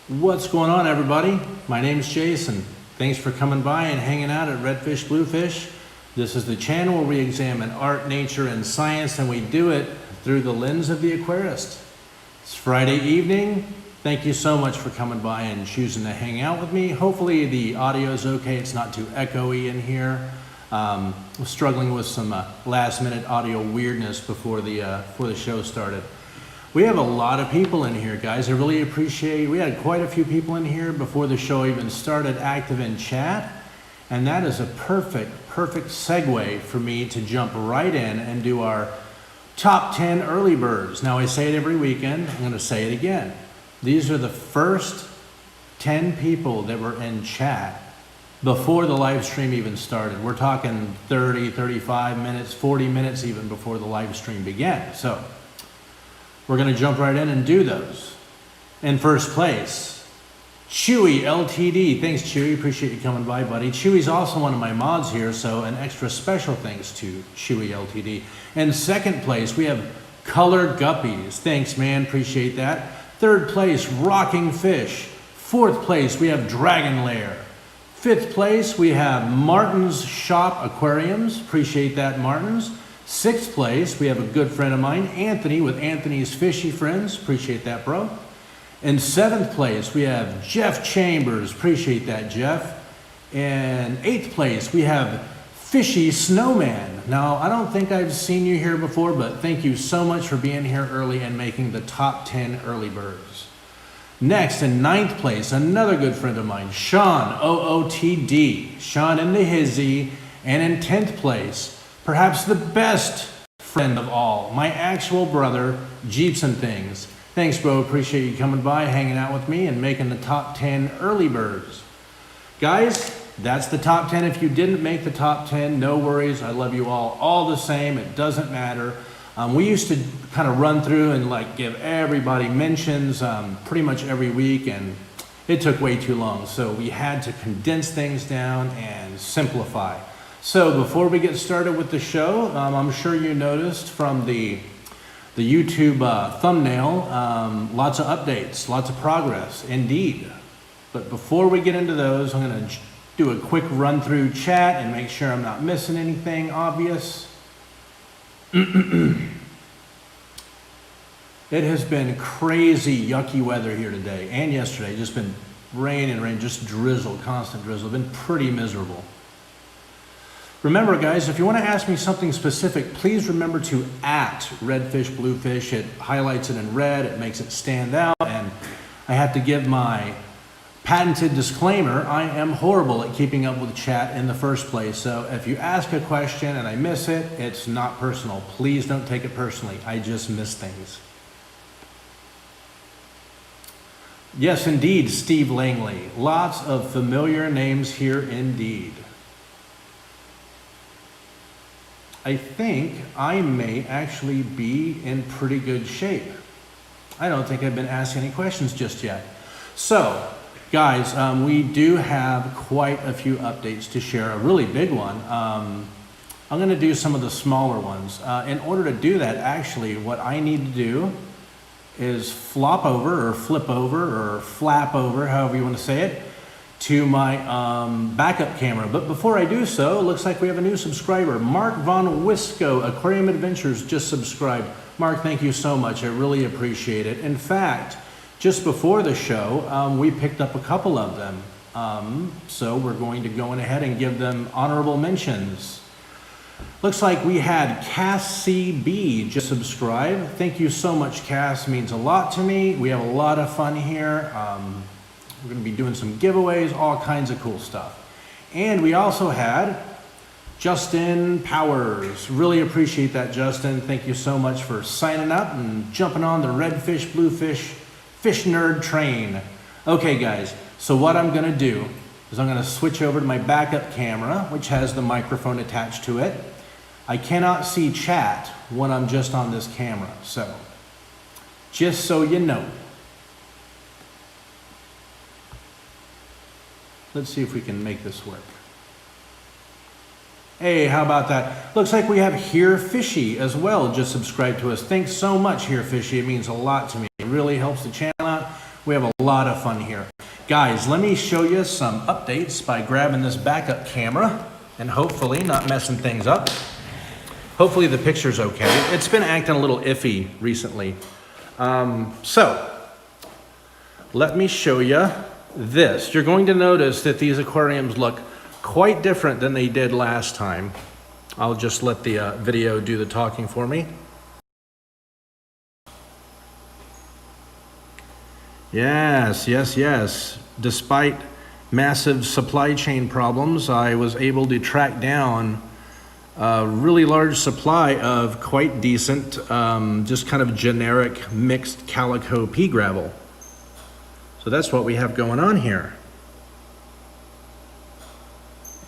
What's going on, everybody? My name's Jason. Thanks for coming by and hanging out at Redfish Bluefish. This is the channel where we examine art, nature, and science, and we do it through the lens of the aquarist. It's Friday evening. Thank you so much for coming by and choosing to hang out with me. Hopefully the audio is okay. It's not too echoey in here. We're struggling with some last-minute audio weirdness before the show started. We have a lot of people in here, guys. I really appreciate. We had quite a few people in here before the show even started, active in chat, and that is a perfect segue for me to jump right in and do our top 10 early birds. Now, I say it every weekend. I'm going to say it again. These are the first 10 people that were in chat before the live stream even started. We're talking 30, 35 minutes, 40 minutes even before the live stream began. So we're going to jump right in and do those. In first place, Chewy LTD. Thanks, Chewy. Appreciate you coming by, buddy. Chewy's also one of my mods here, so an extra special thanks to Chewy LTD. In second place, we have Colored Guppies. Thanks, man. Appreciate that. Third place, Rocking Fish. Fourth place, we have Dragon Lair. Fifth place, we have Martin's Shop Aquariums. Appreciate that, Martin's. Sixth place, we have a good friend of mine, Anthony, with Anthony's Fishy Friends. Appreciate that, bro. In seventh place, we have Jeff Chambers. Appreciate that, Jeff. In eighth place, we have Fishy Snowman. Now, I don't think I've seen you here before, but thank you so much for being here early and making the top 10 early birds. Next, in ninth place, another good friend of mine, Sean, OOTD. Sean in the hizzy. And in 10th place, perhaps the best friend of all, my actual brother, Jeeps and Things. Thanks, bro. Appreciate you coming by, hanging out with me, and making the top 10 early birds. Guys, that's the top 10. If you didn't make the top 10, no worries. I love you all the same. It doesn't matter. We used to kind of run through and like give everybody mentions pretty much every week, and it took way too long. So we had to condense things down and simplify. So before we get started with the show, I'm sure you noticed from the YouTube thumbnail, lots of updates, lots of progress, indeed. But before we get into those, I'm going to do a quick run through chat and make sure I'm not missing anything obvious. It has been crazy yucky weather here today and yesterday. Just been rain and rain, just drizzle, constant drizzle. Been pretty miserable. Remember, guys, if you want to ask me something specific, please remember to @Redfish Bluefish. It highlights it in red, it makes it stand out, and I have to give my patented disclaimer, I am horrible at keeping up with chat in the first place. So if you ask a question and I miss it, it's not personal. Please don't take it personally. I just miss things. Yes, indeed, Steve Langley. Lots of familiar names here indeed. I think I may actually be in pretty good shape. I don't think I've been asked any questions just yet. So, guys, we do have quite a few updates to share. A really big one. I'm going to do some of the smaller ones. In order to do that, actually, what I need to do is flop over or flip over or flap over, however you want to say it, to my backup camera. But before I do so, it looks like we have a new subscriber. Mark Von Wisco, Aquarium Adventures, just subscribed. Mark, thank you so much. I really appreciate it. In fact, just before the show, we picked up a couple of them. So we're going to go ahead and give them honorable mentions. Looks like we had Cass CB just subscribe. Thank you so much, Cass. Means a lot to me. We have a lot of fun here. We're going to be doing some giveaways, all kinds of cool stuff. And we also had Justin Powers. Really appreciate that, Justin. Thank you so much for signing up and jumping on the Redfish Bluefish Fish Nerd train. Okay, guys, so what I'm going to do is I'm going to switch over to my backup camera, which has the microphone attached to it. I cannot see chat when I'm just on this camera, so just so you know. Let's see if we can make this work. Hey, how about that? Looks like we have Here Fishy as well just subscribed to us. Thanks so much, Here Fishy. It means a lot to me. It really helps the channel out. We have a lot of fun here. Guys, let me show you some updates by grabbing this backup camera and hopefully not messing things up. Hopefully the picture's okay. It's been acting a little iffy recently. So let me show you this. You're going to notice that these aquariums look quite different than they did last time. I'll just let the video do the talking for me. Yes. Despite massive supply chain problems, I was able to track down a really large supply of quite decent, just kind of generic mixed calico pea gravel. So that's what we have going on here.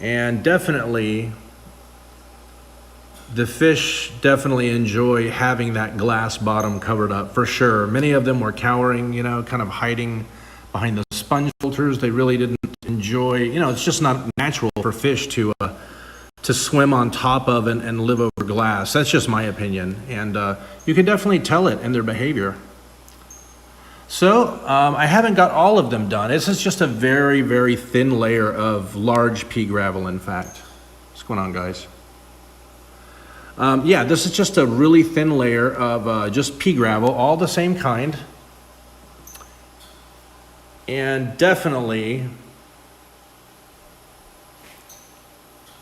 And definitely, the fish definitely enjoy having that glass bottom covered up, for sure. Many of them were cowering, you know, kind of hiding behind the sponge filters. They really didn't enjoy, you know, it's just not natural for fish to swim on top of and live over glass. That's just my opinion. And you can definitely tell it in their behavior. So I haven't got all of them done. This is just a very, very thin layer of large pea gravel, in fact. What's going on, guys? Yeah, this is just a really thin layer of just pea gravel, all the same kind. And definitely,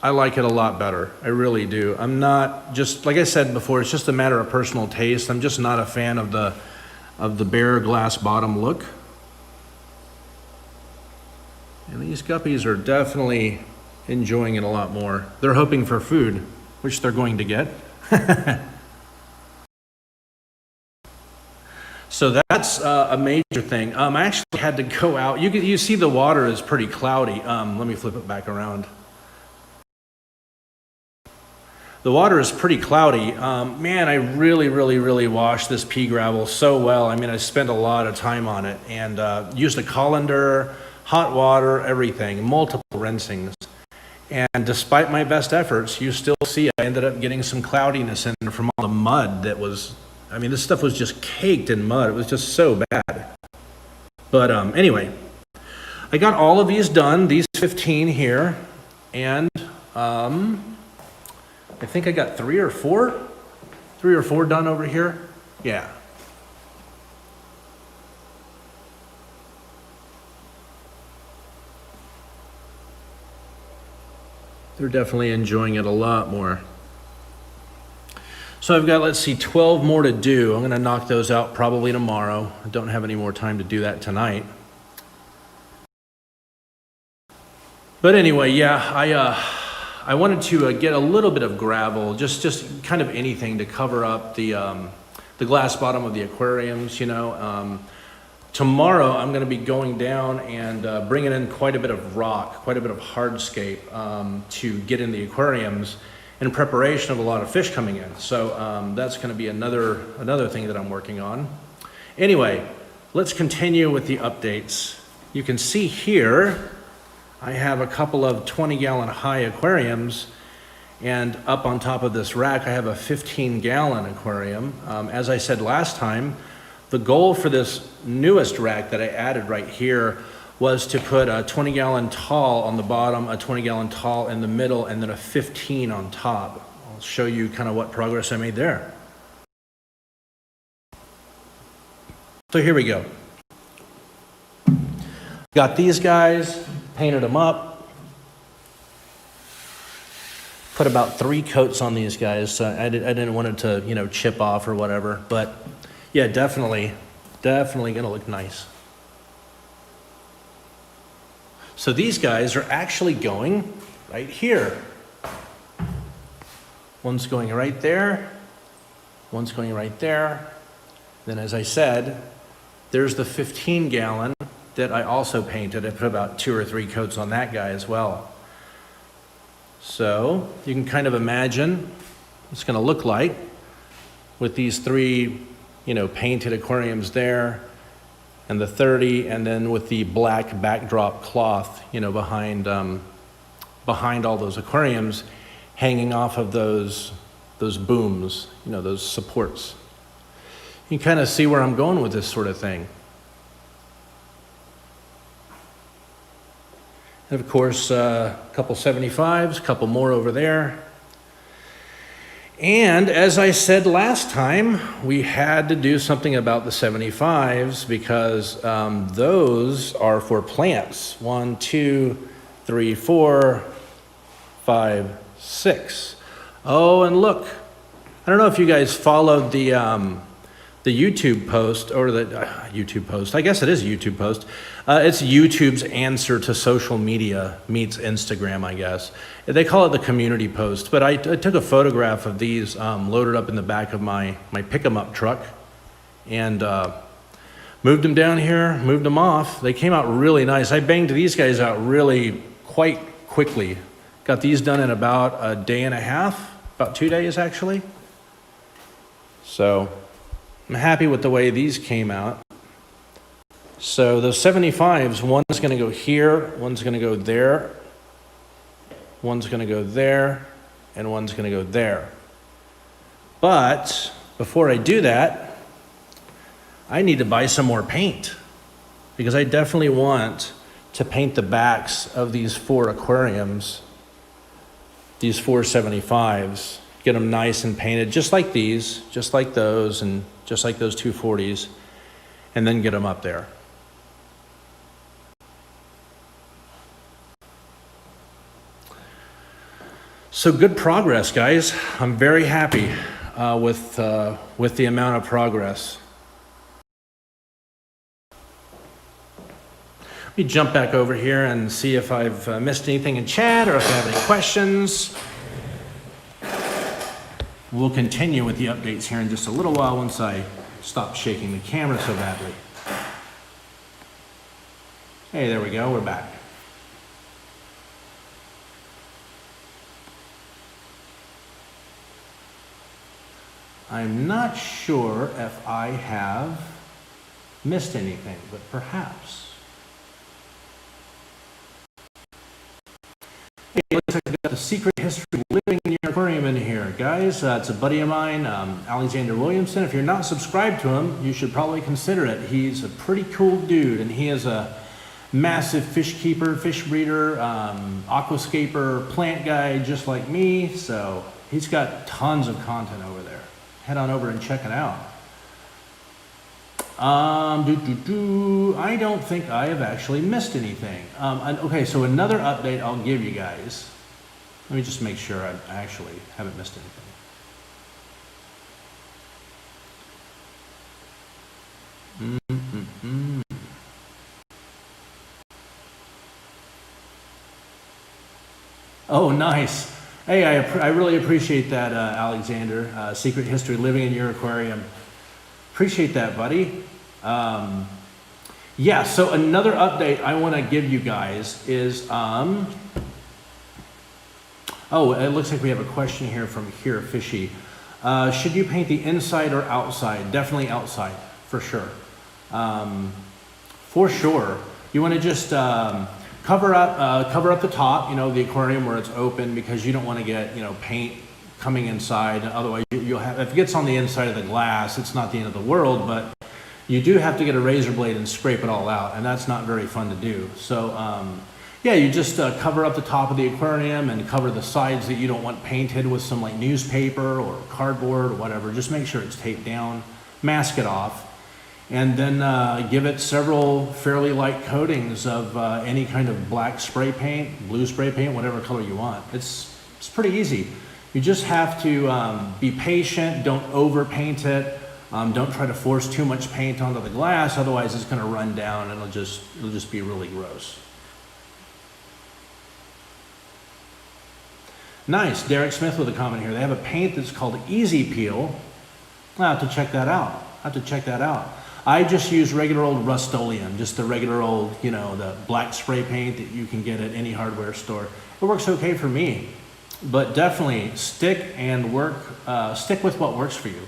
I like it a lot better. I really do. I'm not, just like I said before, it's just a matter of personal taste. I'm just not a fan of the bare glass bottom look. And these guppies are definitely enjoying it a lot more. They're hoping for food, which they're going to get. So that's a major thing. I actually had to go out. You see the water is pretty cloudy. Let me flip it back around. The water is pretty cloudy. Man, I really washed this pea gravel so well. I mean, I spent a lot of time on it and used a colander, hot water, everything, multiple rinsings. And despite my best efforts, you still see I ended up getting some cloudiness in from all the mud that was, I mean, this stuff was just caked in mud. It was just so bad. But anyway, I got all of these done, these 15 here, and I think I got three or four done over here. Yeah. They're definitely enjoying it a lot more. So I've got, let's see, 12 more to do. I'm gonna knock those out probably tomorrow. I don't have any more time to do that tonight. But anyway, yeah, I wanted to get a little bit of gravel, just kind of anything to cover up the glass bottom of the aquariums, you know. Tomorrow I'm going to be going down and bringing in quite a bit of rock, quite a bit of hardscape to get in the aquariums in preparation of a lot of fish coming in. So that's going to be another thing that I'm working on. Anyway, let's continue with the updates. You can see here I have a couple of 20-gallon high aquariums, and up on top of this rack I have a 15-gallon aquarium. As I said last time, the goal for this newest rack that I added right here was to put a 20-gallon tall on the bottom, a 20-gallon tall in the middle, and then a 15 on top. I'll show you kind of what progress I made there. So here we go. Got these guys, painted them up, put about 3 coats on these guys. So I didn't want it to, you know, chip off or whatever, but yeah, definitely gonna look nice. So these guys are actually going right here. One's going right there, one's going right there. Then, as I said, there's the 15-gallon that I also painted. I put about 2 or 3 coats on that guy as well. So you can kind of imagine what it's gonna look like with these 3, you know, painted aquariums there, and the 30, and then with the black backdrop cloth, you know, behind all those aquariums, hanging off of those booms, you know, those supports. You can kind of see where I'm going with this sort of thing. And of course, a couple 75s, a couple more over there. And as I said last time, we had to do something about the 75s because those are for plants. 1, 2, 3, 4, 5, 6. Oh, and look, I don't know if you guys followed the YouTube post, or the YouTube post. I guess it is a YouTube post. It's YouTube's answer to social media meets Instagram, I guess. They call it the community post, but I took a photograph of these loaded up in the back of my pick-em-up truck and moved them down here, moved them off. They came out really nice. I banged these guys out really quite quickly. Got these done in about a day and a half, about 2 days actually. So I'm happy with the way these came out. So those 75s, one's gonna go here, one's gonna go there, one's gonna go there, and one's gonna go there. But before I do that, I need to buy some more paint because I definitely want to paint the backs of these 4 aquariums, these 4 75s, get them nice and painted, just like these, just like those, and just like those 240s, and then get them up there. So good progress, guys. I'm very happy with the amount of progress. Let me jump back over here and see if I've missed anything in chat or if I have any questions. We'll continue with the updates here in just a little while once I stop shaking the camera so badly. Hey, there we go, we're back. I'm not sure if I have missed anything, but perhaps. Hey, it looks like we got the secret history living in your aquarium in here. Guys, it's a buddy of mine, Alexander Williamson. If you're not subscribed to him, you should probably consider it. He's a pretty cool dude, and he is a massive fish keeper, fish breeder, aquascaper, plant guy, just like me. So he's got tons of content over there. Head on over and check it out. I don't think I have actually missed anything. Okay, so another update I'll give you guys. Let me just make sure I actually haven't missed anything. Oh, nice. Hey, I really appreciate that, Alexander. Secret history living in your aquarium. Appreciate that, buddy. Yeah, so another update I want to give you guys is, oh, it looks like we have a question here from Here Fishy. Should you paint the inside or outside? Definitely outside, for sure. For sure. You want to just cover up the top, the aquarium where it's open, because you don't want to get, paint coming inside. Otherwise, you'll have, if it gets on the inside of the glass, it's not the end of the world, but you do have to get a razor blade and scrape it all out, and that's not very fun to do. So, yeah, you just cover up the top of the aquarium and cover the sides that you don't want painted with some like newspaper or cardboard or whatever. Just make sure it's taped down, mask it off, and then give it several fairly light coatings of any kind of black spray paint, blue spray paint, whatever color you want. It's pretty easy. You just have to be patient, don't overpaint it, don't try to force too much paint onto the glass, otherwise it's going to run down and it'll just be really gross. Nice, Derek Smith with a comment here. They have a paint that's called Easy Peel. I'll have to check that out. I just use regular old Rust-Oleum, just the regular old, the black spray paint that you can get at any hardware store. It works okay for me, but definitely stick with what works for you.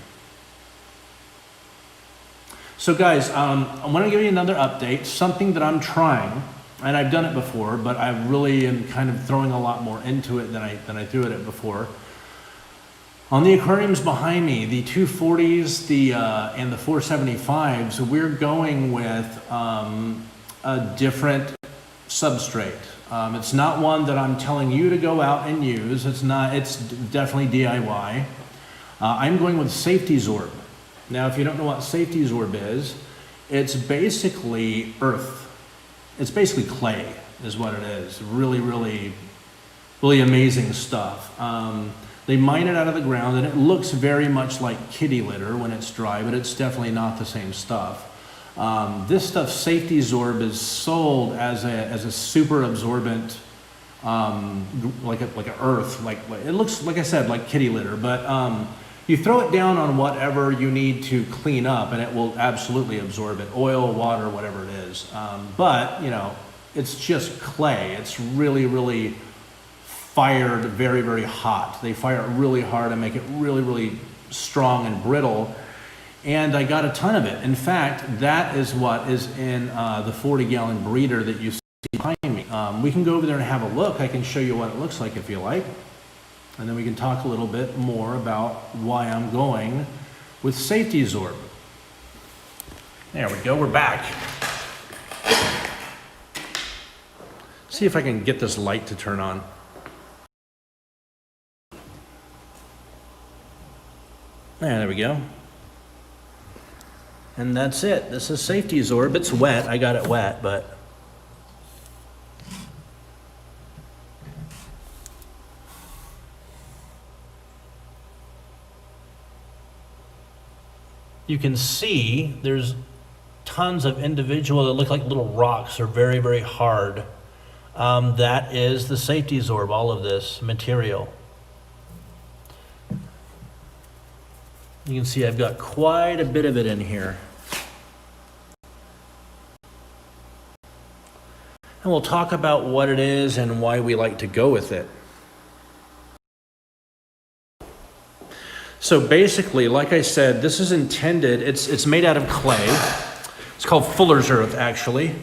So guys, I want to give you another update, something that I'm trying, and I've done it before, but I really am kind of throwing a lot more into it than I threw at it before. On the aquariums behind me, the 240s and the 475s, we're going with a different substrate. It's not one that I'm telling you to go out and use. It's definitely DIY. I'm going with Safety Zorb. Now, if you don't know what Safety Zorb is, it's basically earth. It's basically clay is what it is. Really, really, really amazing stuff. They mine it out of the ground, and it looks very much like kitty litter when it's dry, but it's definitely not the same stuff. This stuff, Safety Zorb, is sold as a super absorbent, like a earth, like it looks, like I said, like kitty litter, but you throw it down on whatever you need to clean up, and it will absolutely absorb it. Oil, water, whatever it is. But you know, it's just clay. It's really, really fired very, very hot. They fire it really hard and make it really, really strong and brittle. And I got a ton of it. In fact, that is what is in the 40-gallon breeder that you see behind me. We can go over there and have a look. I can show you what it looks like if you like. And then we can talk a little bit more about why I'm going with Safety Zorb. There we go, we're back. See if I can get this light to turn on. There we go. And that's it. This is Safety Zorb. It's wet. I got it wet, but you can see there's tons of individual that look like little rocks. They're very, very hard. That is the Safety Zorb, all of this material. You can see I've got quite a bit of it in here. And we'll talk about what it is and why we like to go with it. So basically, like I said, this is intended, it's made out of clay. It's called Fuller's Earth, actually.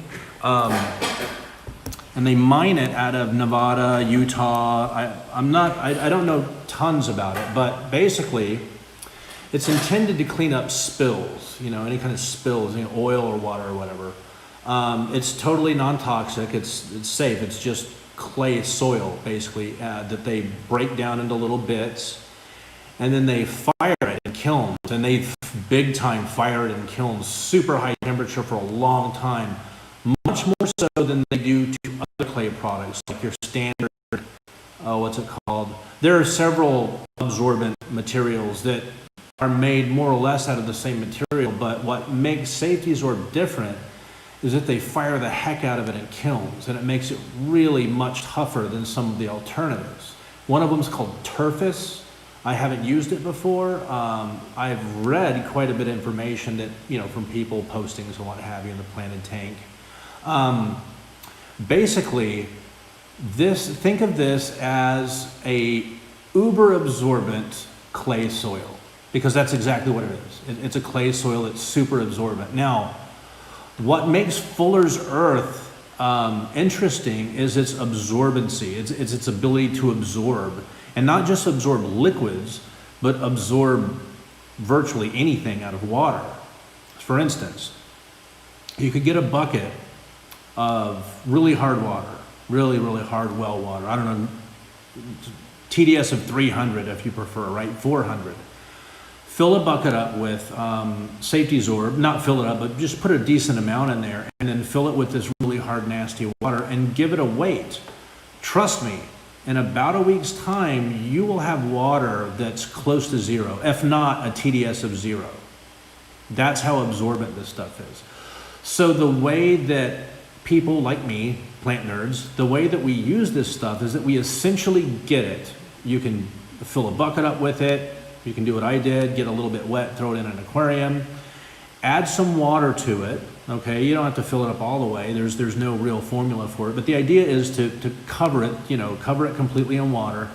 And they mine it out of Nevada, Utah. I don't know tons about it, but basically, it's intended to clean up spills, you know, any kind of spills, you know, oil or water or whatever. It's totally non-toxic. It's safe. It's just clay soil, basically, that they break down into little bits, and then they fire it in kilns, and they big time fire it in kilns, super high temperature for a long time, much more so than they do to other clay products, like your standard, what's it called? There are several absorbent materials that are made more or less out of the same material, but what makes Safety Zorb different is that they fire the heck out of it in kilns, and it makes it really much tougher than some of the alternatives. One of them is called Turfus. I haven't used it before. I've read quite a bit of information that, you know, from people, postings and what have you in the Planted Tank. Basically, think of this as a uber absorbent clay soil, because that's exactly what it is. It's a clay soil that's super absorbent. Now, what makes Fuller's Earth interesting is its absorbency. It's its ability to absorb, and not just absorb liquids, but absorb virtually anything out of water. For instance, you could get a bucket of really hard water, really, really hard well water. I don't know, TDS of 300 if you prefer, right? 400. Fill a bucket up with Safety Zorb, not fill it up, but just put a decent amount in there, and then fill it with this really hard, nasty water and give it a weight. Trust me, in about a week's time, you will have water that's close to zero, if not a TDS of 0. That's how absorbent this stuff is. So the way that people like me, plant nerds, the way that we use this stuff is that we essentially get it. You can fill a bucket up with it. You can do what I did, get a little bit wet, throw it in an aquarium, add some water to it, okay? You don't have to fill it up all the way. There's no real formula for it, but the idea is to cover it, you know, cover it completely in water,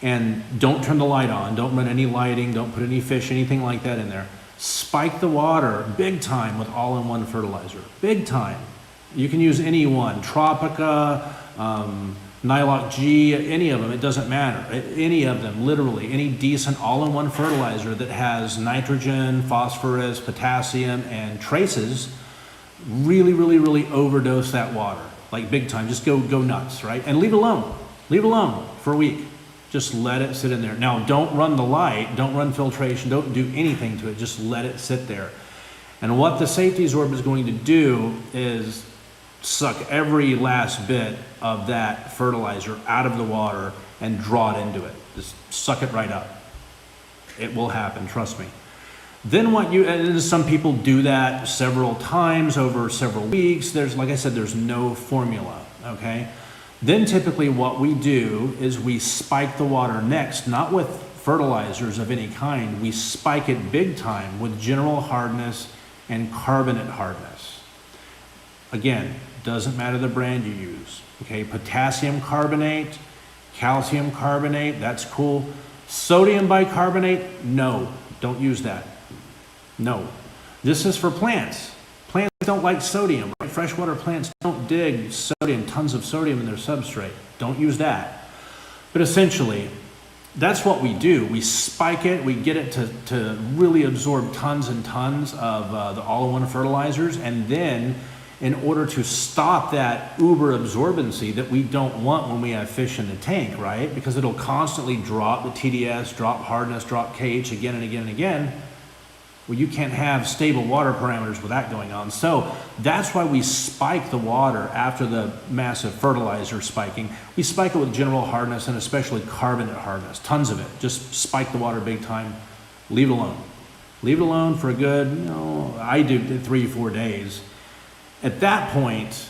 and don't turn the light on, don't run any lighting, don't put any fish, anything like that in there. Spike the water big time with all-in-one fertilizer, big time. You can use any one, Tropica, Nylock G, any of them, it doesn't matter. Any of them, literally, any decent all-in-one fertilizer that has nitrogen, phosphorus, potassium, and traces, really, really, really overdose that water. like big time. Just go nuts, right? And leave it alone. Leave it alone for a week. Just let it sit in there. Now, don't run the light, don't run filtration, don't do anything to it. Just let it sit there. And what the Safety Zorb is going to do is suck every last bit of that fertilizer out of the water and draw it into it. Just suck it right up. It will happen, trust me. Then and some people do that several times over several weeks. Like I said, there's no formula, okay? Then typically what we do is we spike the water next, not with fertilizers of any kind. We spike it big time with General Hardness and Carbonate Hardness. Again, doesn't matter the brand you use, okay? Potassium carbonate, calcium carbonate, that's cool. Sodium bicarbonate, no, don't use that. No, this is for plants. Plants don't like sodium, right? Freshwater plants don't dig sodium, tons of sodium in their substrate. Don't use that. But essentially, that's what we do. We spike it, we get it to really absorb tons and tons of the all-in-one fertilizers, and then in order to stop that uber absorbency that we don't want when we have fish in the tank, right? Because it'll constantly drop the TDS, drop hardness, drop KH again and again and again. Well, you can't have stable water parameters with that going on. So that's why we spike the water after the massive fertilizer spiking. We spike it with General Hardness and especially Carbonate Hardness, tons of it. Just spike the water big time, leave it alone. Leave it alone for a good, I do 3-4 days. At that point,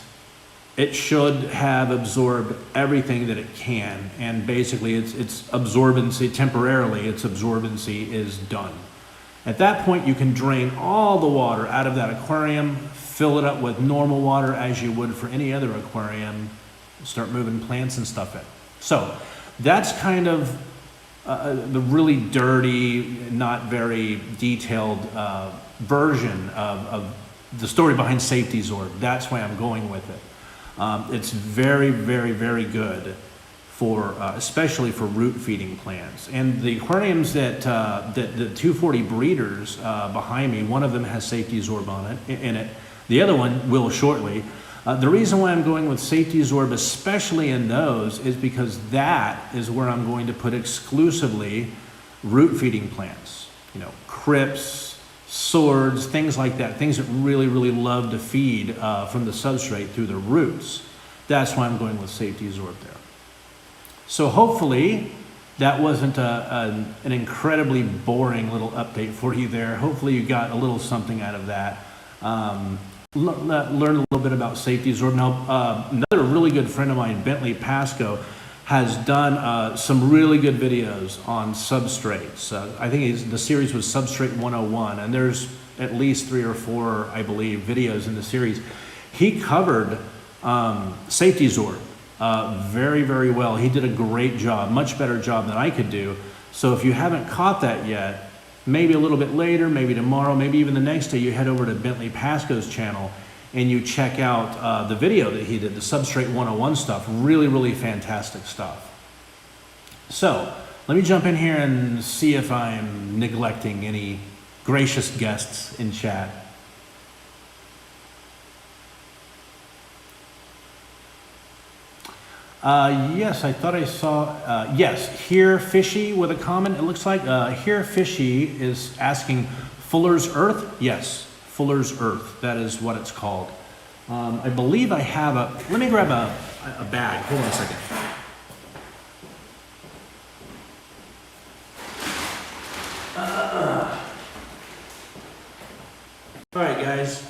it should have absorbed everything that it can. And basically its absorbency, temporarily, its absorbency is done. At that point, you can drain all the water out of that aquarium, fill it up with normal water as you would for any other aquarium, start moving plants and stuff in. So that's kind of the really dirty, not very detailed version of the story behind Safety Zorb. That's why I'm going with it. It's very, very, very good for especially for root feeding plants. And the aquariums that the 240 breeders behind me, one of them has Safety Zorb on it, in it. The other one will shortly. The reason why I'm going with Safety Zorb, especially in those, is because that is where I'm going to put exclusively root feeding plants. Crypts, swords, things like that, things that really, really love to feed from the substrate through the roots. That's why I'm going with Safety Zorb there. So hopefully that wasn't an incredibly boring little update for you there. Hopefully you got a little something out of that. Learn a little bit about Safety Zorb. Now, another really good friend of mine, Bentley Pasco, has done some really good videos on substrates. I think the series was Substrate 101, and there's at least 3 or 4, I believe, videos in the series. He covered Safety Zorb very, very well. He did a great job, much better job than I could do. So if you haven't caught that yet, maybe a little bit later, maybe tomorrow, maybe even the next day, you head over to Bentley Pasco's channel and you check out the video that he did, the Substrate 101 stuff. Really, really fantastic stuff. So let me jump in here and see if I'm neglecting any gracious guests in chat. Yes, I thought I saw, yes, Here Fishy with a comment, it looks like. Here Fishy is asking, Fuller's Earth? Yes, Fuller's Earth, that is what it's called. I believe I have let me grab a bag, hold on a second. All right, guys,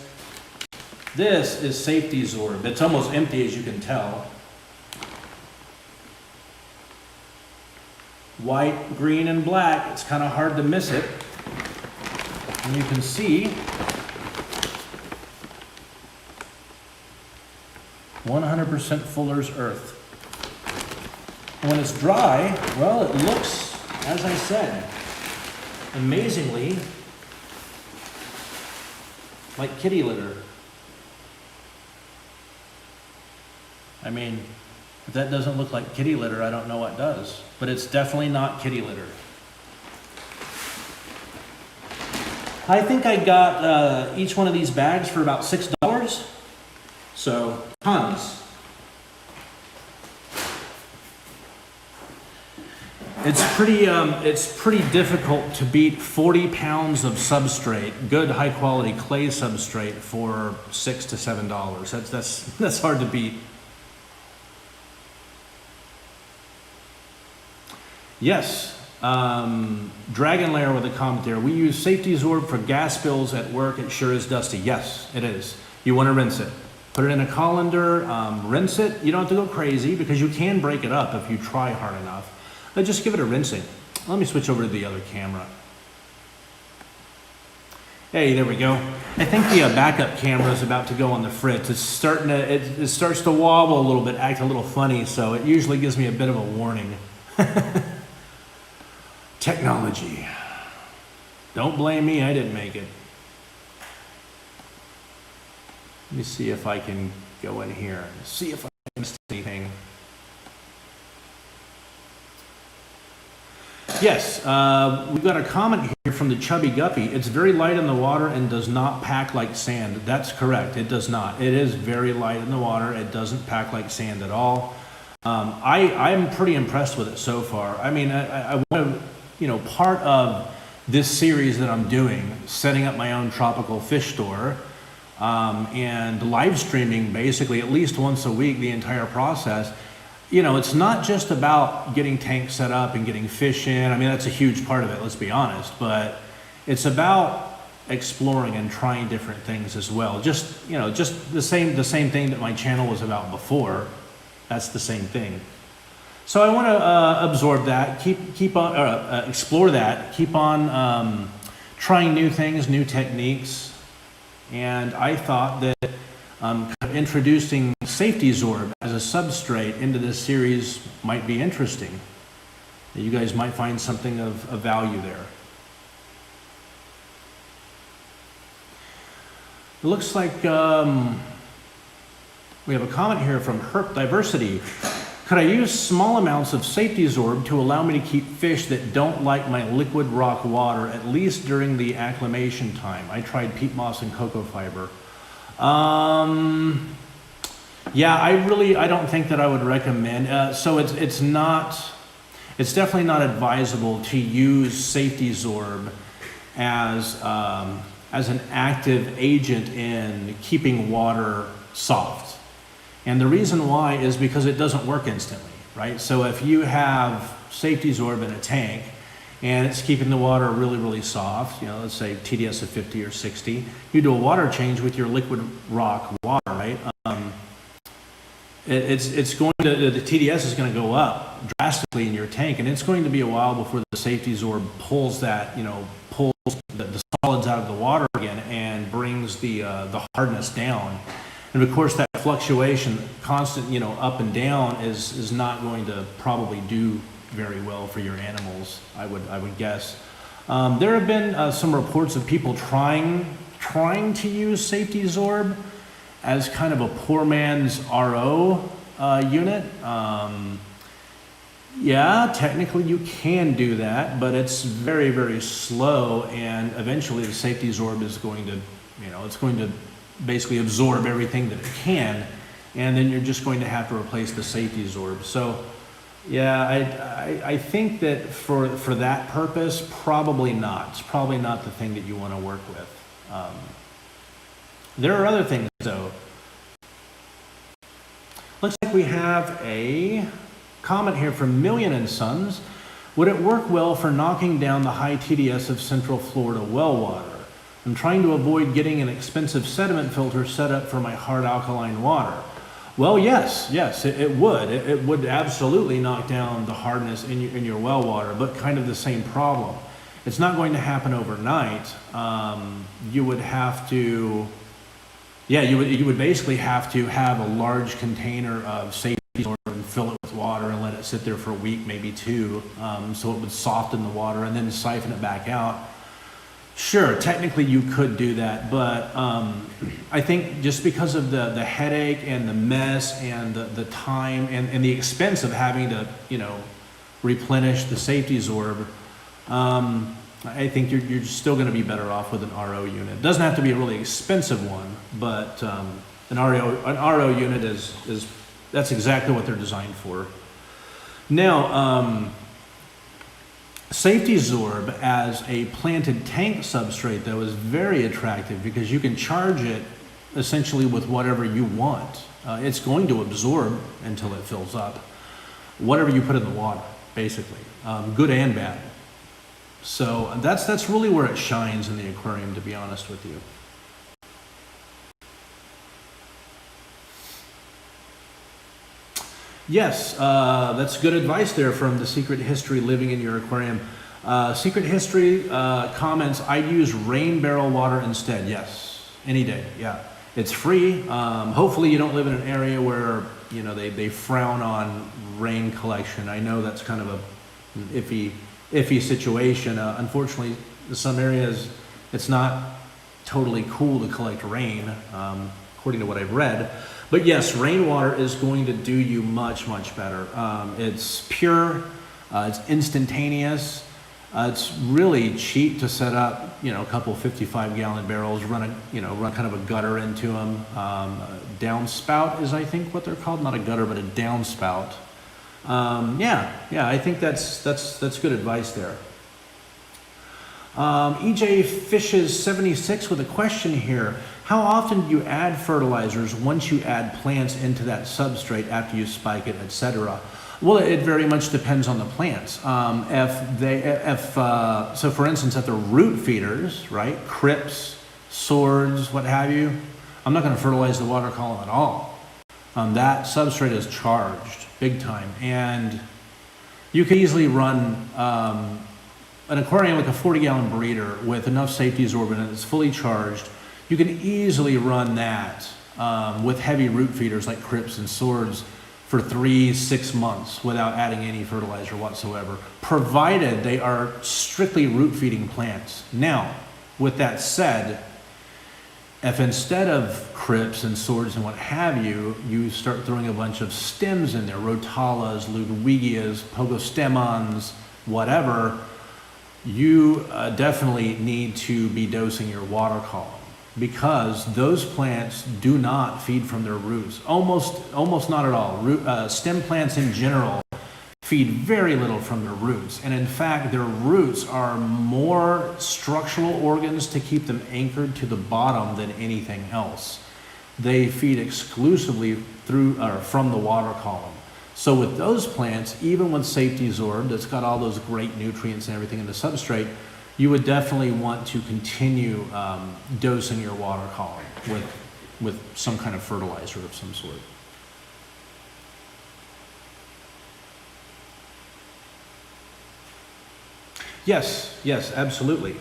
this is Safety Zorb. It's almost empty, as you can tell. White, green, and black. It's kind of hard to miss it. And you can see 100% Fuller's Earth. And when it's dry, well, it looks, as I said, amazingly like kitty litter. I mean, if that doesn't look like kitty litter, I don't know what does. But it's definitely not kitty litter. I think I got each one of these bags for about $6. So tons It's pretty difficult to beat 40 pounds of substrate, good high quality clay substrate for $6 to $7. That's hard to beat. Yes, Dragon Lair with a comment there. We use Safety Zorb for gas spills at work. It sure is dusty. Yes, it is. You want to rinse it. Put it in a colander, rinse it. You don't have to go crazy because you can break it up if you try hard enough. But just give it a rinsing. Let me switch over to the other camera. Hey, there we go. I think the backup camera is about to go on the fritz. It's starting to, it starts to wobble a little bit, act a little funny, so it usually gives me a bit of a warning. Technology. Don't blame me, I didn't make it. Let me see if I can go in here and see if I missed anything. Yes, we've got a comment here from the Chubby Guppy. It's very light in the water and does not pack like sand. That's correct, it does not. It is very light in the water. It doesn't pack like sand at all. I'm pretty impressed with it so far. I mean, I want to, you know, part of this series that I'm doing, setting up my own tropical fish store, and live streaming basically at least once a week, the entire process. You know, it's not just about getting tanks set up and getting fish in. I mean, that's a huge part of it, let's be honest, but it's about exploring and trying different things as well. Just, you know, just the same thing that my channel was about before. That's the same thing. So I want to absorb that, keep on explore that, keep on trying new things, new techniques, and I thought that introducing Safety Zorb as a substrate into this series might be interesting. You guys might find something of value there. It looks like we have a comment here from Herp Diversity. Could I use small amounts of Safety Zorb to allow me to keep fish that don't like my liquid rock water, at least during the acclimation time? I tried peat moss and cocoa fiber. Yeah, I don't think that I would recommend. So it's definitely not advisable to use Safety Zorb as an active agent in keeping water soft. And the reason why is because it doesn't work instantly, right? So if you have Safety Zorb in a tank and it's keeping the water really, really soft, you know, let's say TDS of 50 or 60, you do a water change with your liquid rock water, right? It's going to, the TDS is going to go up drastically in your tank, and it's going to be a while before the Safety Zorb pulls that, you know, pulls the solids out of the water again and brings the hardness down. And of course, that fluctuation, constant, you know, up and down, is not going to probably do very well for your animals, I would guess. There have been some reports of people trying to use Safety Zorb as kind of a poor man's RO unit. Yeah, technically you can do that, but it's very, very slow, and eventually the Safety Zorb is going to, you know, it's going to basically absorb everything that it can, and then you're just going to have to replace the Safety Zorb. So yeah, I think that for that purpose, probably not. It's probably not the thing that you want to work with. There are other things though. Looks like we have a comment here from Million and Sons. Would it work well for knocking down the high TDS of Central Florida well water? I'm trying to avoid getting an expensive sediment filter set up for my hard alkaline water. Well, yes, it would. It would absolutely knock down the hardness in your well water, but kind of the same problem. It's not going to happen overnight. You would have to, yeah, you would basically have to have a large container of Safety Zorb and fill it with water and let it sit there for a week, maybe two, so it would soften the water and then siphon it back out. Sure, technically you could do that, but I think just because of the headache and the mess and the time and the expense of having to, you know, replenish the Safety Zorb, I think you're still going to be better off with an RO unit. It doesn't have to be a really expensive one, but an RO unit that's exactly what they're designed for. Now, Safety Zorb as a planted tank substrate, though, is very attractive because you can charge it essentially with whatever you want. It's going to absorb until it fills up whatever you put in the water, basically, good and bad. So that's really where it shines in the aquarium, to be honest with you. Yes, that's good advice there from the Secret History Living in Your Aquarium. Secret History comments, I'd use rain barrel water instead. Yes, any day, yeah. It's free. Hopefully you don't live in an area where, you know, they frown on rain collection. I know that's kind of an iffy situation. Unfortunately, in some areas, it's not totally cool to collect rain, according to what I've read. But yes, rainwater is going to do you much, much better. It's pure, it's instantaneous. It's really cheap to set up, you know, a couple 55-gallon barrels, run kind of a gutter into them. Downspout is, I think, what they're called. Not a gutter, but a downspout. Yeah, I think that's good advice there. EJ Fishes 76 with a question here. How often do you add fertilizers once you add plants into that substrate after you spike it, etc.? Well, it very much depends on the plants. So for instance, if they're root feeders, right, crypts, swords, what have you, I'm not going to fertilize the water column at all. That substrate is charged big time, and you can easily run an aquarium like a 40-gallon breeder with enough Safety Zorb in it that's fully charged. You can easily run that with heavy root feeders like crypts and swords for 3-6 months without adding any fertilizer whatsoever, provided they are strictly root feeding plants. Now, with that said, if instead of crypts and swords and what have you, you start throwing a bunch of stems in there, Rhotalas, Ludwigias, Pogostemons, whatever, you definitely need to be dosing your water column, because those plants do not feed from their roots. Almost not at all. Stem plants in general feed very little from their roots. And in fact, their roots are more structural organs to keep them anchored to the bottom than anything else. They feed exclusively through or from the water column. So with those plants, even with Safety Zorb, that's got all those great nutrients and everything in the substrate, you would definitely want to continue dosing your water column with some kind of fertilizer of some sort. Yes, absolutely.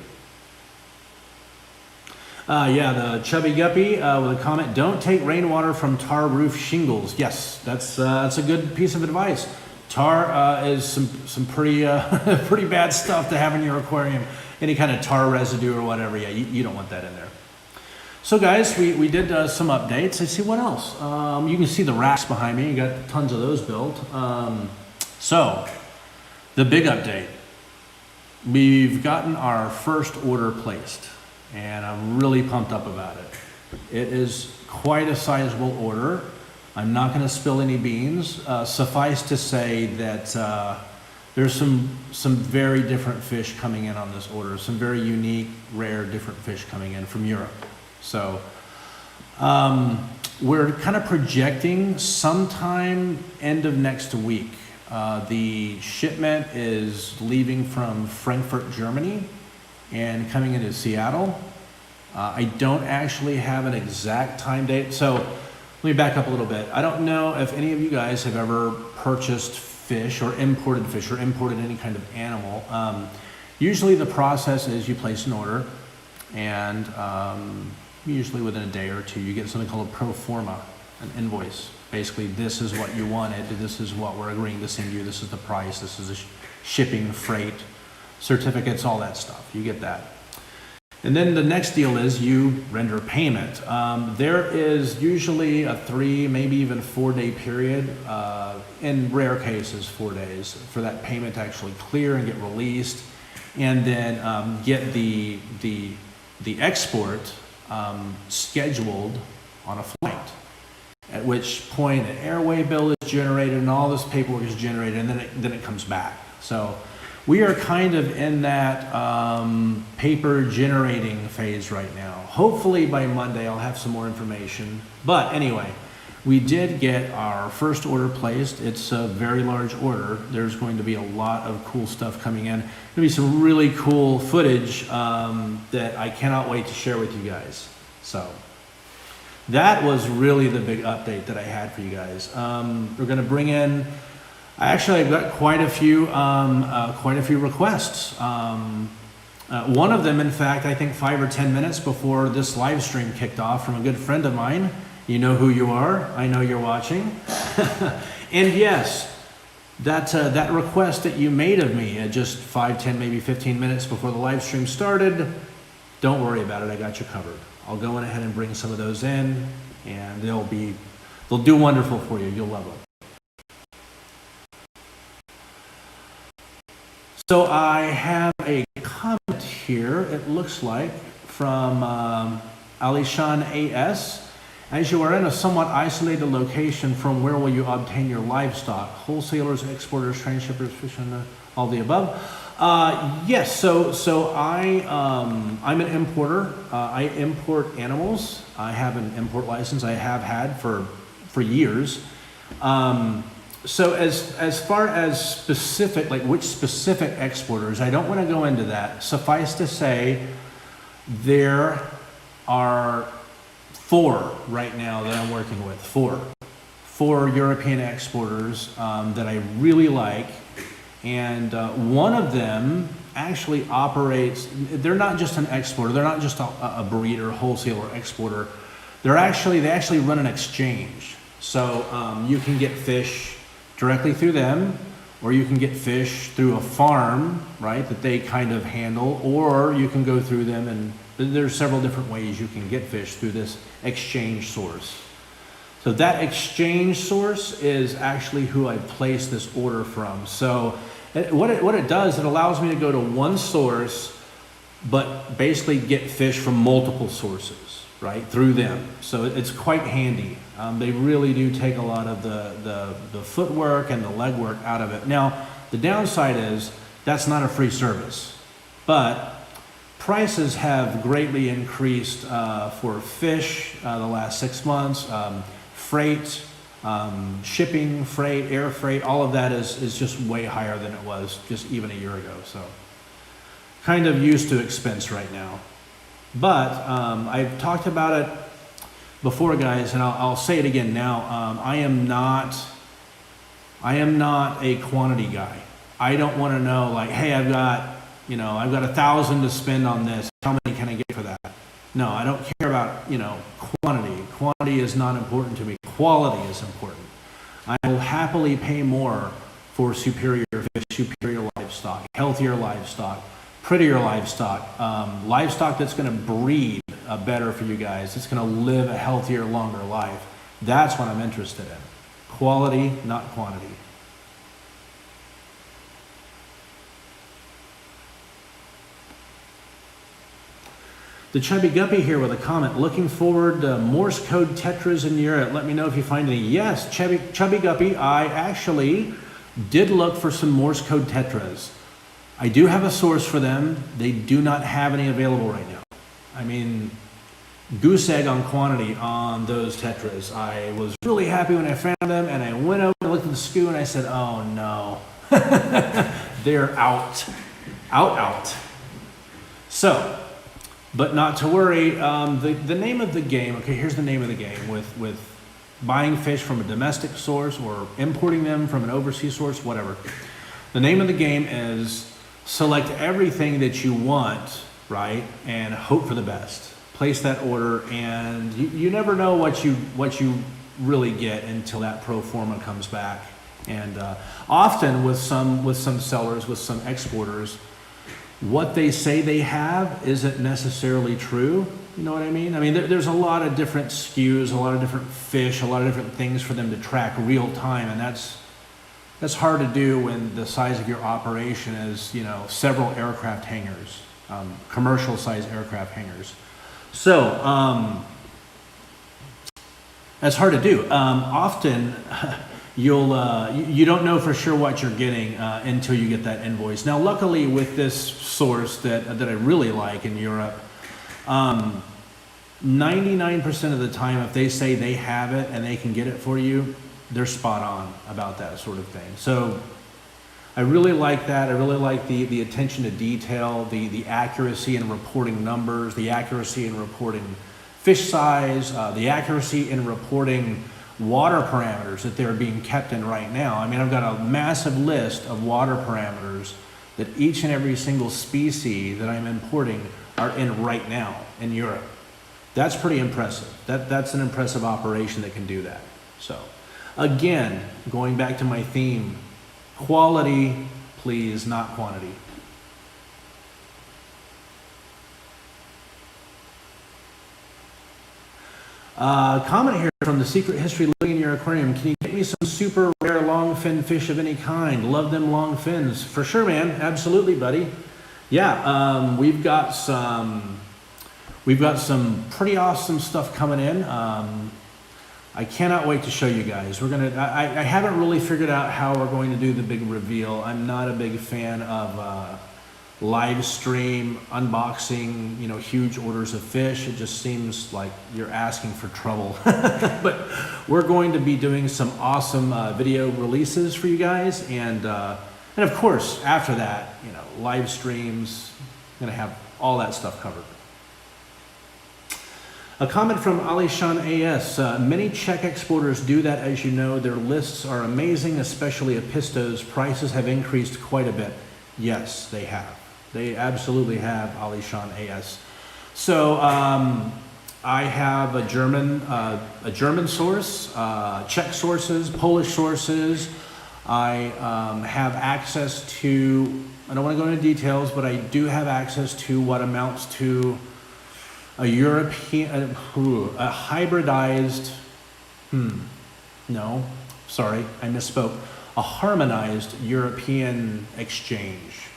Yeah, the Chubby Guppy with a comment, don't take rainwater from tar roof shingles. Yes, that's a good piece of advice. Tar is some pretty pretty bad stuff to have in your aquarium. Any kind of tar residue or whatever, yeah, you don't want that in there. So guys, we did some updates. Let's see what else. You can see the racks behind me. You got tons of those built. So, the big update. We've gotten our first order placed, and I'm really pumped up about it. It is quite a sizable order. I'm not going to spill any beans. Suffice to say that there's some very different fish coming in on this order. Some very unique, rare, different fish coming in from Europe. So we're kind of projecting sometime end of next week. The shipment is leaving from Frankfurt, Germany, and coming into Seattle. I don't actually have an exact time date. So let me back up a little bit. I don't know if any of you guys have ever purchased fish or imported any kind of animal. Usually the process is you place an order, and usually within a day or two you get something called a pro forma, an invoice. Basically, this is what you wanted, this is what we're agreeing to send you, this is the price, this is the shipping, freight, certificates, all that stuff. You get that. And then the next deal is you render payment. There is usually a 3, maybe even 4-day period, in rare cases 4 days, for that payment to actually clear and get released, and then get the export scheduled on a flight. At which point an airway bill is generated and all this paperwork is generated, and then it comes back. So we are kind of in that paper generating phase right now. Hopefully by Monday I'll have some more information. But anyway, we did get our first order placed. It's a very large order. There's going to be a lot of cool stuff coming in. There'll be some really cool footage that I cannot wait to share with you guys. So that was really the big update that I had for you guys. We're going to bring in. I've got quite a few requests. One of them, in fact, I think 5 or 10 minutes before this live stream kicked off, from a good friend of mine. You know who you are. I know you're watching. And yes, that request that you made of me at just 5, 10, maybe 15 minutes before the live stream started, don't worry about it. I got you covered. I'll go ahead and bring some of those in, and they'll do wonderful for you. You'll love them. So I have a comment here, it looks like, from Alishan AS. As you are in a somewhat isolated location, from where will you obtain your livestock? Wholesalers, exporters, transshippers, fish, and all the above? Yes, so I'm an importer. I import animals. I have an import license. I have had for years. So as far as specific, like which specific exporters, I don't want to go into that. Suffice to say, there are 4 right now that I'm working with. 4 European exporters that I really like. And one of them actually operates, they're not just an exporter, they're not just a breeder, wholesaler, exporter. They actually run an exchange. So you can get fish directly through them, or you can get fish through a farm, right, that they kind of handle, or you can go through them, and there's several different ways you can get fish through this exchange source. So that exchange source is actually who I placed this order from. So what it does, it allows me to go to one source, but basically get fish from multiple sources, right, through them. So it's quite handy. They really do take a lot of the footwork and the legwork out of it. Now, the downside is that's not a free service, but prices have greatly increased for fish the last 6 months. Freight, shipping, freight, air freight, all of that is just way higher than it was just even a year ago. So kind of used to expense right now. But I've talked about it before, guys, and I'll say it again now. I am not a quantity guy. I don't want to know, like, hey, I've got 1,000 to spend on this. How many can I get for that? No, I don't care about, quantity. Quantity is not important to me. Quality is important. I will happily pay more for superior fish, superior livestock, healthier livestock, prettier livestock, livestock that's going to breed better for you guys. It's going to live a healthier, longer life. That's what I'm interested in. Quality, not quantity. The Chubby Guppy here with a comment. Looking forward to Morse code tetras in Europe. Let me know if you find any. Yes, Chubby Guppy, I actually did look for some Morse code tetras. I do have a source for them. They do not have any available right now. I mean, goose egg on quantity on those tetras. I was really happy when I found them, and I went over and looked at the SKU and I said, oh no, they're out. Out. So, but not to worry, the name of the game, okay, here's the name of the game with buying fish from a domestic source or importing them from an overseas source, whatever. The name of the game is select everything that you want, right, and hope for the best. Place that order, and you never know what you really get until that pro forma comes back. And often with some sellers, with some exporters, what they say they have isn't necessarily true. You know what I mean? I mean, there's a lot of different SKUs, a lot of different fish, a lot of different things for them to track real time, and that's hard to do when the size of your operation is, several aircraft hangars, commercial size aircraft hangars. So that's hard to do. Often, you don't know for sure what you're getting until you get that invoice. Now, luckily with this source that I really like in Europe, 99% of the time, if they say they have it and they can get it for you, they're spot on about that sort of thing. So I really like that. I really like the attention to detail, the accuracy in reporting numbers, the accuracy in reporting fish size, the accuracy in reporting water parameters that they're being kept in right now. I mean, I've got a massive list of water parameters that each and every single species that I'm importing are in right now in Europe. That's pretty impressive. That's an impressive operation that can do that. So again, going back to my theme, quality, please, not quantity. Comment here from The Secret History Living in Your Aquarium. Can you get me some super rare longfin fish of any kind? Love them long fins. For sure, man. Absolutely, buddy. Yeah, we've got some pretty awesome stuff coming in. I cannot wait to show you guys. I haven't really figured out how we're going to do the big reveal. I'm not a big fan of live stream unboxing, huge orders of fish. It just seems like you're asking for trouble. But we're going to be doing some awesome video releases for you guys, and of course after that, live streams. I'm gonna have all that stuff covered. A comment from Alishan AS. Many Czech exporters do that, as you know. Their lists are amazing, especially Apistos. Prices have increased quite a bit. Yes, they have. They absolutely have, Alishan AS. So I have a German source, Czech sources, Polish sources. I have access to, I don't want to go into details, but I do have access to what amounts to a European, a hybridized, no, sorry, I misspoke. A harmonized European exchange.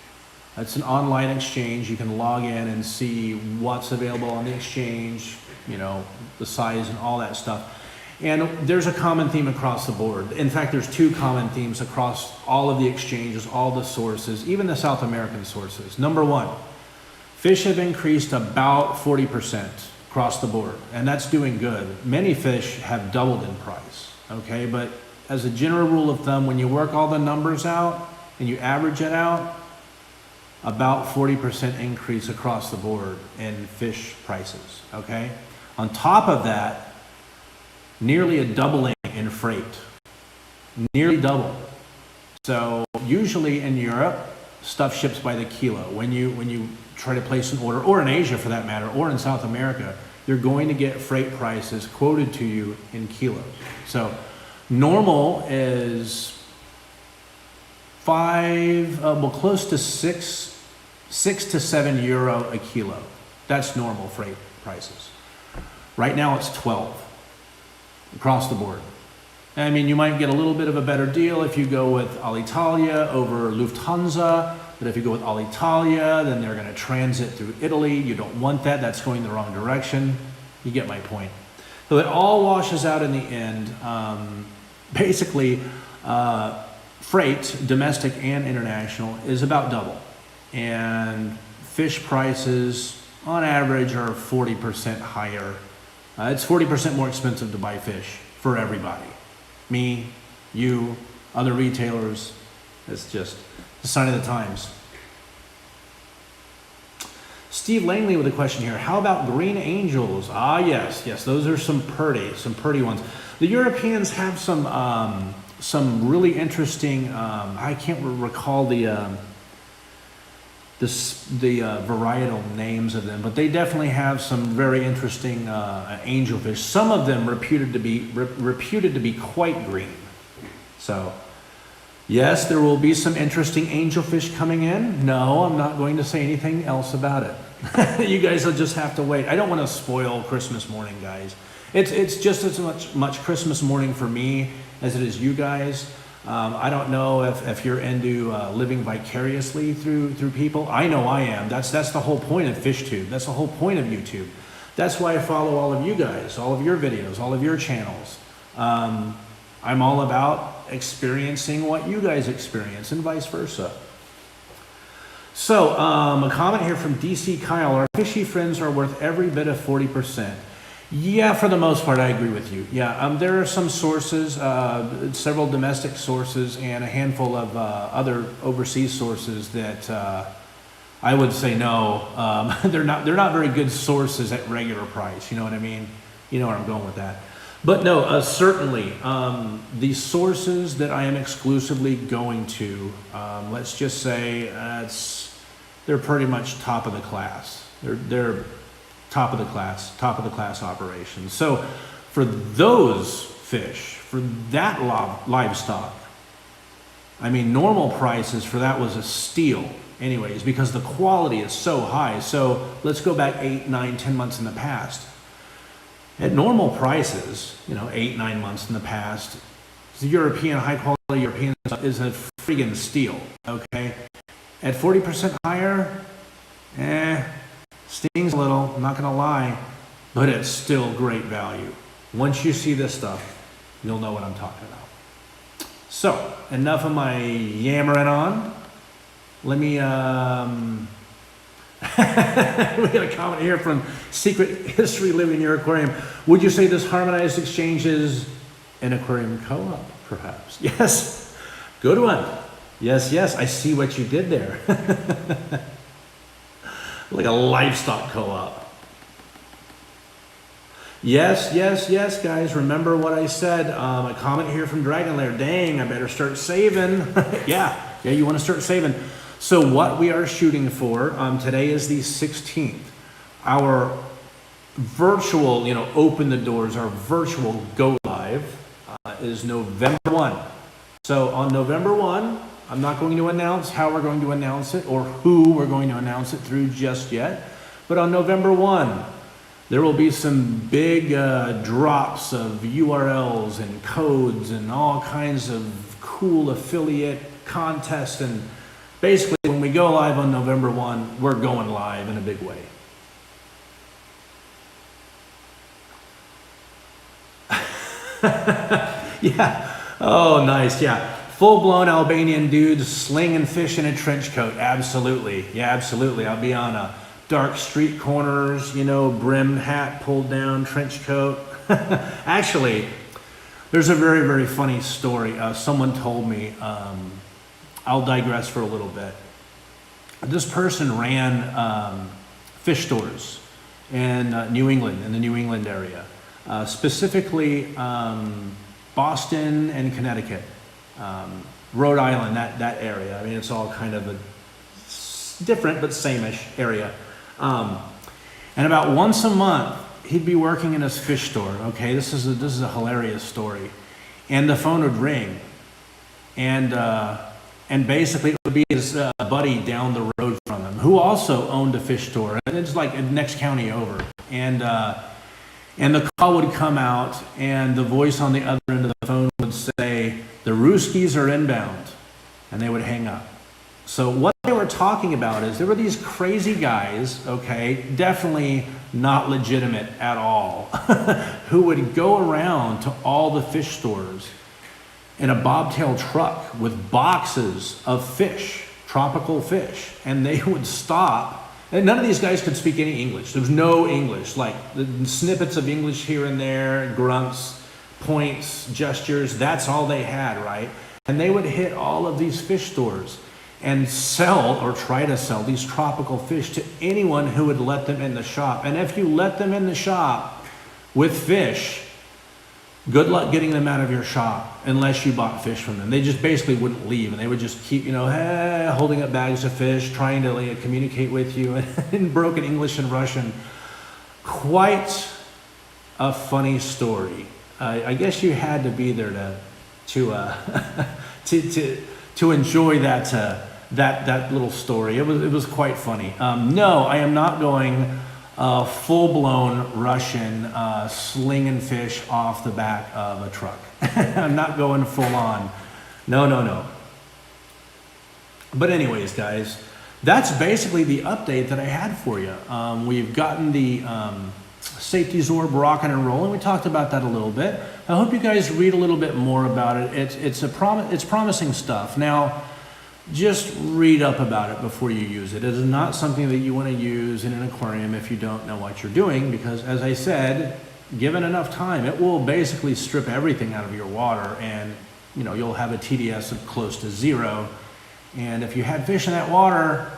It's an online exchange. You can log in and see what's available on the exchange, the size and all that stuff. And there's a common theme across the board. In fact, there's two common themes across all of the exchanges, all the sources, even the South American sources. Number one, fish have increased about 40% across the board, and that's doing good. Many fish have doubled in price, okay? But as a general rule of thumb, when you work all the numbers out and you average it out, about 40% increase across the board in fish prices, okay? On top of that, nearly a doubling in freight, nearly double. So usually in Europe, stuff ships by the kilo. When you try to place an order, or in Asia for that matter, or in South America, you're going to get freight prices quoted to you in kilos. So normal is close to six to 7 euro a kilo. That's normal freight prices. Right now it's 12 across the board. I mean, you might get a little bit of a better deal if you go with Alitalia over Lufthansa, but if you go with Alitalia, then they're going to transit through Italy. You don't want that. That's going the wrong direction. You get my point. So it all washes out in the end. Basically, freight, domestic and international, is about double. And fish prices, on average, are 40% higher. It's 40% more expensive to buy fish for everybody. Me, you, other retailers. It's just the sign of the times. Steve Langley with a question here. How about green angels? Ah, yes, those are some pretty ones. The Europeans have some really interesting. I can't recall the varietal names of them, but they definitely have some very interesting angelfish. Some of them reputed to be quite green. So, yes, there will be some interesting angelfish coming in. No, I'm not going to say anything else about it. You guys will just have to wait. I don't want to spoil Christmas morning, guys. It's just as much Christmas morning for me as it is you guys. I don't know if you're into living vicariously through people. I know I am. That's the whole point of FishTube. That's the whole point of YouTube. That's why I follow all of you guys, all of your videos, all of your channels. I'm all about experiencing what you guys experience and vice versa. So, a comment here from DC Kyle. Our fishy friends are worth every bit of 40%. Yeah, for the most part, I agree with you. Yeah, there are some sources, several domestic sources and a handful of other overseas sources that I would say no. They're not very good sources at regular price. You know what I mean? You know where I'm going with that. But no, certainly the sources that I am exclusively going to, let's just say they're pretty much top of the class. They're top of the class operations. So for those fish, for that livestock, I mean, normal prices for that was a steal anyways, because the quality is so high. So let's go back 8, 9, 10 months in the past. At normal prices, 8, 9 months in the past, the European, high quality European stuff is a friggin' steal, okay? At 40% higher, stings a little, I'm not gonna lie, but it's still great value. Once you see this stuff, you'll know what I'm talking about. So, enough of my yammering on. Let me, we got a comment here from Secret History Living Your Aquarium. Would you say this harmonized exchange is an aquarium co-op, perhaps? Yes, good one. Yes, I see what you did there. Like a livestock co-op. Yes, guys. Remember what I said. A comment here from Dragon Lair. Dang, I better start saving. Yeah, you want to start saving. So what we are shooting for, today is the 16th. Our virtual, open the doors, our virtual go live is November 1. So on November 1, I'm not going to announce how we're going to announce it or who we're going to announce it through just yet. But on November 1, there will be some big drops of URLs and codes and all kinds of cool affiliate contests. And basically, when we go live on November 1, we're going live in a big way. Yeah. Oh, nice. Yeah. Full-blown Albanian dudes slinging fish in a trench coat. Absolutely. Yeah, absolutely. I'll be on a dark street corners, brim hat pulled down, trench coat. Actually, there's a very, very funny story. Someone told me, I'll digress for a little bit. This person ran fish stores in New England, in the New England area, specifically Boston and Connecticut. Rhode Island, that area. I mean, it's all kind of a different but same-ish area. And about once a month, he'd be working in his fish store. Okay, this is a hilarious story. And the phone would ring, and basically it would be his buddy down the road from him, who also owned a fish store. And it's like the next county over. And the call would come out, and the voice on the other end of the phone would say, "The Rooskies are inbound," and they would hang up. So what they were talking about is there were these crazy guys, okay, definitely not legitimate at all, who would go around to all the fish stores in a bobtail truck with boxes of fish, tropical fish, and they would stop. And none of these guys could speak any English. There was no English, like the snippets of English here and there, grunts, points, gestures, that's all they had, right? And they would hit all of these fish stores and sell or try to sell these tropical fish to anyone who would let them in the shop. And if you let them in the shop with fish, good luck getting them out of your shop unless you bought fish from them. They just basically wouldn't leave, and they would just keep, holding up bags of fish, trying to communicate with you in broken English and Russian. Quite a funny story. I guess you had to be there to enjoy that little story. It was quite funny. No, I am not going full-blown Russian slinging fish off the back of a truck. I'm not going full-on. No. But anyways, guys, that's basically the update that I had for you. We've gotten the Safety Zorb rocking and rolling. We talked about that a little bit. I hope you guys read a little bit more about it. It's promising stuff. Now, just read up about it before you use it. It is not something that you want to use in an aquarium if you don't know what you're doing, because as I said, given enough time, it will basically strip everything out of your water, and you'll have a TDS of close to 0. And if you had fish in that water,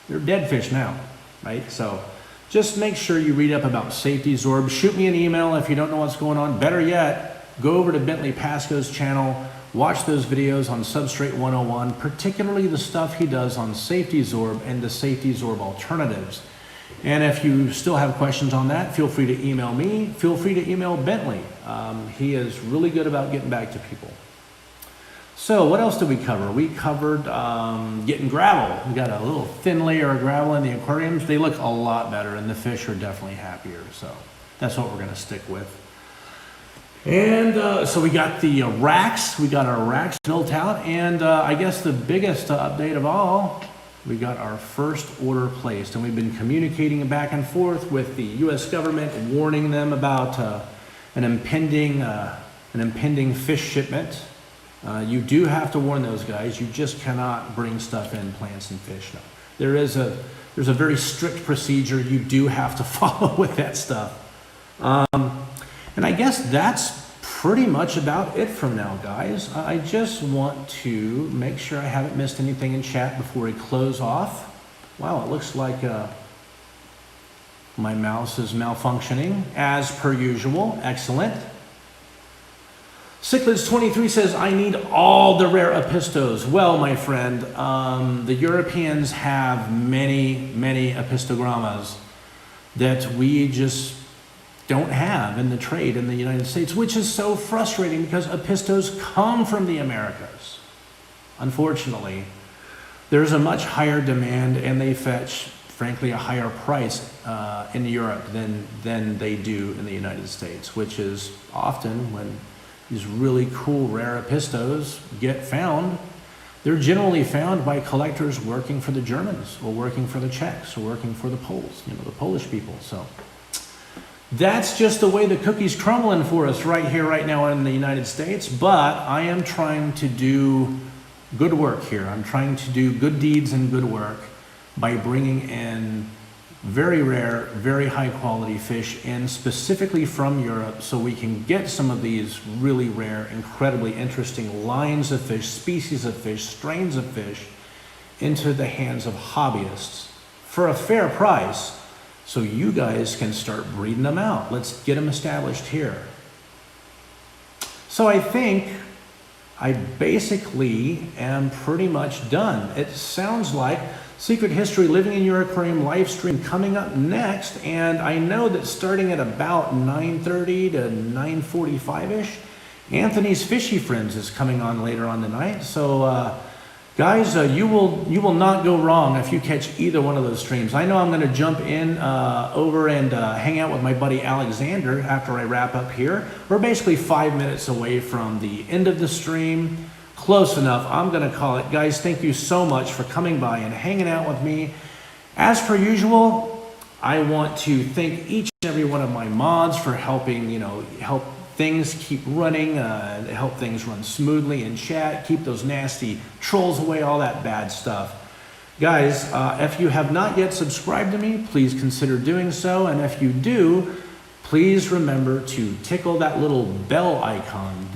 they're dead fish now, right? So just make sure you read up about Safety Zorb. Shoot me an email if you don't know what's going on. Better yet, go over to Bentley Pasco's channel. Watch those videos on Substrate 101, particularly the stuff he does on Safety Zorb and the Safety Zorb alternatives. And if you still have questions on that, feel free to email me. Feel free to email Bentley. He is really good about getting back to people. So what else did we cover? We covered getting gravel. We got a little thin layer of gravel in the aquariums. They look a lot better, and the fish are definitely happier. So that's what we're going to stick with. And so we got the racks. We got our racks built out. And I guess the biggest update of all, we got our first order placed. And we've been communicating back and forth with the U.S. government, warning them about an impending fish shipment. You do have to warn those guys. You just cannot bring stuff in, plants and fish. No. There's a very strict procedure you do have to follow with that stuff. And I guess that's pretty much about it for now, guys. I just want to make sure I haven't missed anything in chat before we close off. Wow, it looks like my mouse is malfunctioning as per usual. Excellent. Cichlids23 says, I need all the rare Apistos. Well, my friend, the Europeans have many, many Apistogrammas that we just don't have in the trade in the United States, which is so frustrating because Apistos come from the Americas. Unfortunately, there's a much higher demand and they fetch, frankly, a higher price in Europe than they do in the United States, which is often when these really cool rare Apistos get found. They're generally found by collectors working for the Germans or working for the Czechs or working for the Poles, the Polish people. So that's just the way the cookie's crumbling for us right here, right now in the United States. But I am trying to do good work here. I'm trying to do good deeds and good work by bringing in very rare, very high quality fish in specifically from Europe so we can get some of these really rare, incredibly interesting lines of fish, species of fish, strains of fish into the hands of hobbyists for a fair price so you guys can start breeding them out. Let's get them established here. So I think I basically am pretty much done. It sounds like Secret History Living in Your Aquarium live stream coming up next, and I know that starting at about 9:30 to 9:45ish, Anthony's Fishy Friends is coming on later on tonight. So guys, you will not go wrong if you catch either one of those streams. I know I'm going to jump in over and hang out with my buddy Alexander after I wrap up here. We're basically 5 minutes away from the end of the stream. Close enough, I'm going to call it. Guys, thank you so much for coming by and hanging out with me. As per usual, I want to thank each and every one of my mods for helping, help things keep running, help things run smoothly in chat, keep those nasty trolls away, all that bad stuff. Guys, if you have not yet subscribed to me, please consider doing so. And if you do, please remember to tickle that little bell icon.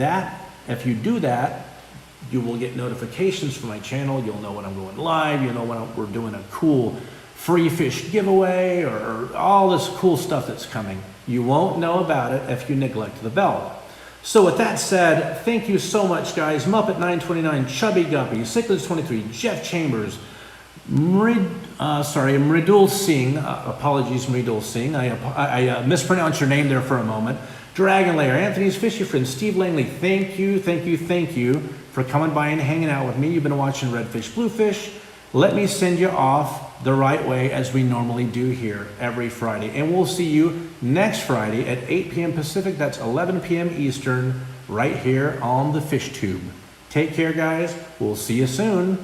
If you do that, you will get notifications from my channel. You'll know when I'm going live. You'll know when we're doing a cool free fish giveaway or all this cool stuff that's coming. You won't know about it if you neglect the bell. So with that said, thank you so much, guys. Muppet929, Chubby Guppy, Cichlids23, Jeff Chambers, Mridul Singh. Apologies, Mridul Singh. I mispronounced your name there for a moment. Dragon Layer, Anthony's Fishy Friend, Steve Langley. Thank you for coming by and hanging out with me. You've been watching Redfish Bluefish. Let me send you off the right way as we normally do here every Friday. And we'll see you next Friday at 8 p.m. Pacific. That's 11 p.m. Eastern right here on the Fish Tube. Take care, guys. We'll see you soon.